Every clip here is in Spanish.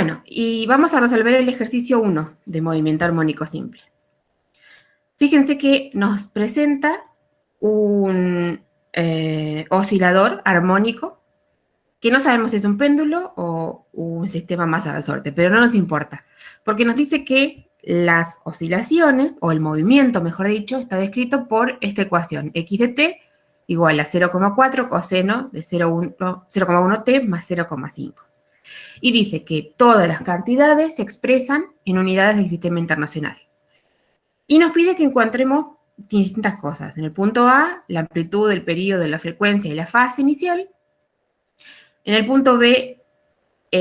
Bueno, y vamos a resolver el ejercicio 1 de movimiento armónico simple. Fíjense que nos presenta un oscilador armónico que no sabemos si es un péndulo o un sistema más a resorte, pero no nos importa, porque nos dice que las oscilaciones, o el movimiento, mejor dicho, está descrito por esta ecuación, x de t igual a 0,4 coseno de 0,1t más 0,5. Y dice que todas las cantidades se expresan en unidades del sistema internacional. Y nos pide que encontremos distintas cosas. En el punto A, la amplitud, el periodo, la frecuencia y la fase inicial. En el punto B,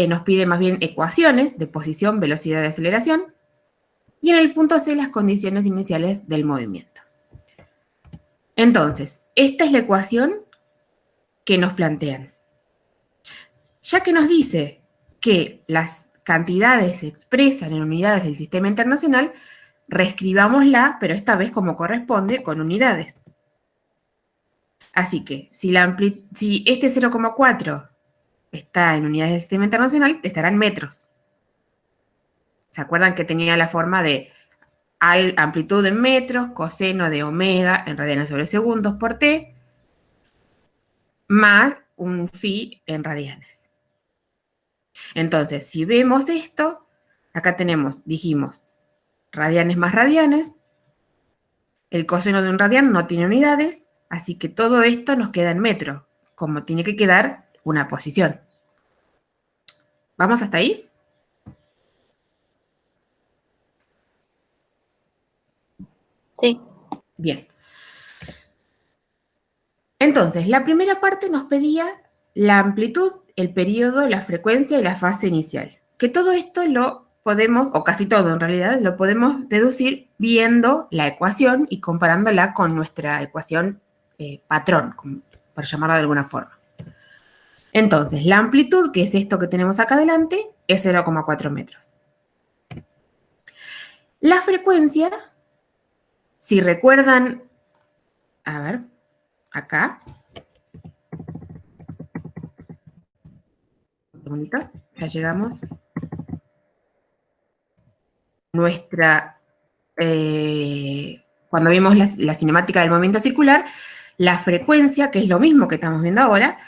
nos pide más bien ecuaciones de posición, velocidad y aceleración. Y en el punto C, las condiciones iniciales del movimiento. Entonces, esta es la ecuación que nos plantean. Ya que nos dice que las cantidades se expresan en unidades del sistema internacional, reescribámosla, pero esta vez como corresponde, con unidades. Así que, si este 0,4 está en unidades del sistema internacional, estará en metros. ¿Se acuerdan que tenía la forma de amplitud en metros, coseno de omega en radianes sobre segundos por t, más un phi en radianes? Entonces, si vemos esto, acá tenemos, dijimos, radianes más radianes, el coseno de un radian no tiene unidades, así que todo esto nos queda en metro, como tiene que quedar una posición. ¿Vamos hasta ahí? Sí. Bien. Entonces, la primera parte nos pedía la amplitud, el periodo, la frecuencia y la fase inicial. Que todo esto lo podemos, o casi todo en realidad, lo podemos deducir viendo la ecuación y comparándola con nuestra ecuación patrón, por llamarla de alguna forma. Entonces, la amplitud, que es esto que tenemos acá adelante, es 0,4 metros. La frecuencia, si recuerdan, a ver, acá, un segundito, ya llegamos. Cuando vimos la cinemática del movimiento circular, la frecuencia, que es lo mismo que estamos viendo ahora,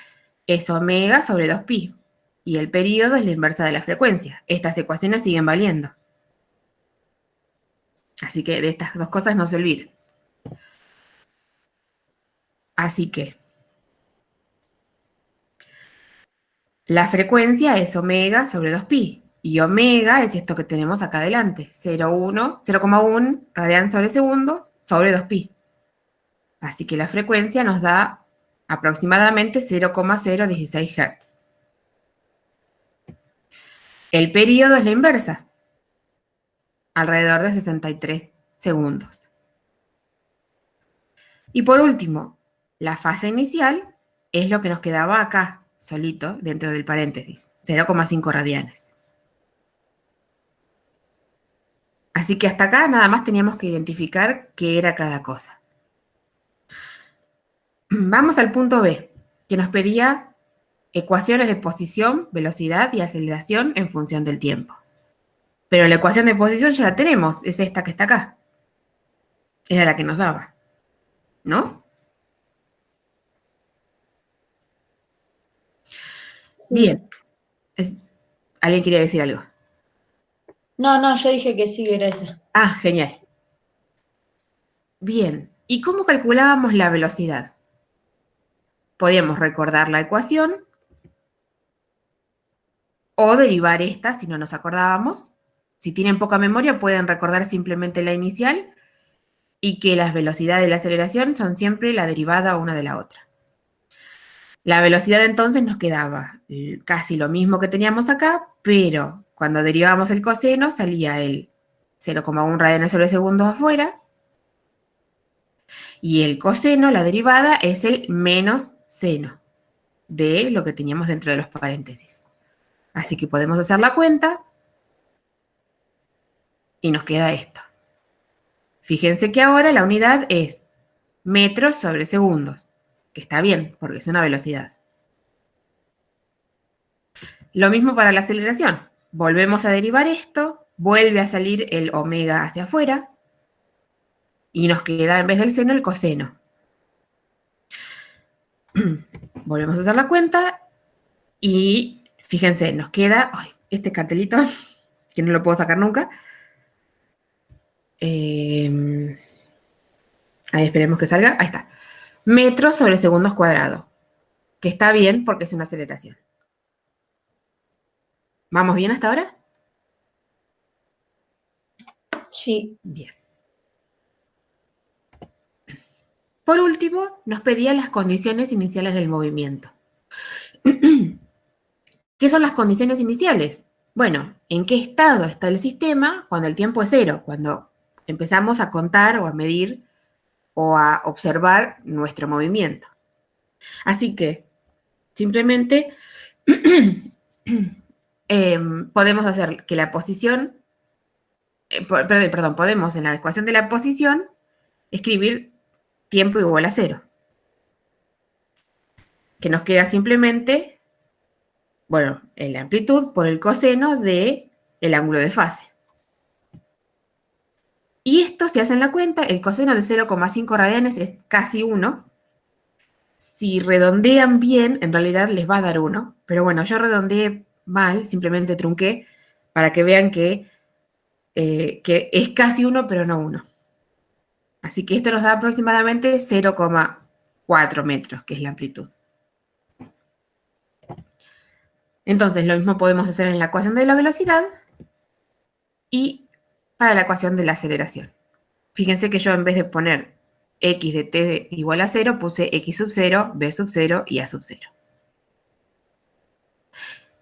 es omega sobre 2pi. Y el periodo es la inversa de la frecuencia. Estas ecuaciones siguen valiendo. Así que de estas dos cosas no se olviden. Así que la frecuencia es omega sobre 2pi. Y omega es esto que tenemos acá adelante. 0,1 radian sobre segundos sobre 2pi. Así que la frecuencia nos da aproximadamente 0,016 Hz. El periodo es la inversa, alrededor de 63 segundos. Y por último, la fase inicial es lo que nos quedaba acá, solito, dentro del paréntesis, 0,5 radianes. Así que hasta acá nada más teníamos que identificar qué era cada cosa. Vamos al punto B, que nos pedía ecuaciones de posición, velocidad y aceleración en función del tiempo. Pero la ecuación de posición ya la tenemos, es esta que está acá. Era la que nos daba, ¿no? Sí. Bien. ¿Alguien quería decir algo? No, yo dije que sí, era esa. Ah, genial. Bien. ¿Y cómo calculábamos la velocidad? Podíamos recordar la ecuación o derivar esta si no nos acordábamos. Si tienen poca memoria, pueden recordar simplemente la inicial y que las velocidades y la aceleración son siempre la derivada una de la otra. La velocidad entonces nos quedaba casi lo mismo que teníamos acá, pero cuando derivábamos el coseno salía el 0,1 radianes sobre segundo afuera, y el coseno, la derivada, es el menos seno de lo que teníamos dentro de los paréntesis. Así que podemos hacer la cuenta y nos queda esto. Fíjense que ahora la unidad es metros sobre segundos, que está bien, porque es una velocidad. Lo mismo para la aceleración. volvemos a derivar esto, vuelve a salir el omega hacia afuera, y nos queda en vez del seno el coseno. Volvemos a hacer la cuenta y fíjense, nos queda este cartelito, que no lo puedo sacar nunca. Ahí esperemos que salga. Ahí está. Metros sobre segundos cuadrados, que está bien porque es una aceleración. ¿Vamos bien hasta ahora? Sí. Bien. Por último, nos pedía las condiciones iniciales del movimiento. ¿Qué son las condiciones iniciales? Bueno, ¿en qué estado está el sistema cuando el tiempo es cero? Cuando empezamos a contar o a medir o a observar nuestro movimiento. Así que, simplemente, podemos hacer que la posición, podemos en la ecuación de la posición escribir tiempo igual a cero. Que nos queda simplemente, bueno, la amplitud por el coseno del ángulo de fase. Y esto, si hacen la cuenta, el coseno de 0,5 radianes es casi 1. Si redondean bien, en realidad les va a dar 1. Pero bueno, yo redondeé mal, simplemente trunqué, para que vean que es casi 1, pero no 1. Así que esto nos da aproximadamente 0,4 metros, que es la amplitud. Entonces, lo mismo podemos hacer en la ecuación de la velocidad y para la ecuación de la aceleración. Fíjense que yo en vez de poner x de t igual a 0, puse x sub 0, b sub 0 y a sub 0.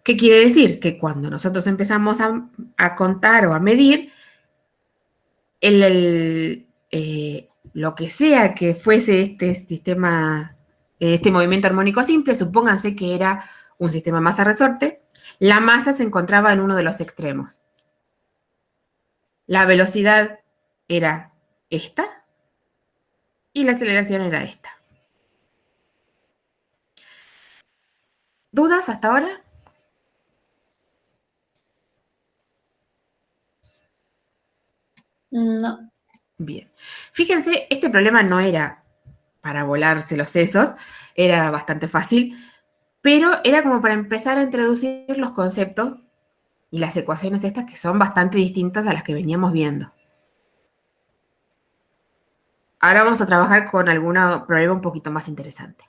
¿Qué quiere decir? Que cuando nosotros empezamos a contar o a medir, lo que sea que fuese este sistema, este movimiento armónico simple, supónganse que era un sistema masa-resorte, la masa se encontraba en uno de los extremos. La velocidad era esta y la aceleración era esta. ¿Dudas hasta ahora? No. Bien. Fíjense, este problema no era para volarse los sesos, era bastante fácil, pero era como para empezar a introducir los conceptos y las ecuaciones estas que son bastante distintas a las que veníamos viendo. Ahora vamos a trabajar con algún problema un poquito más interesante.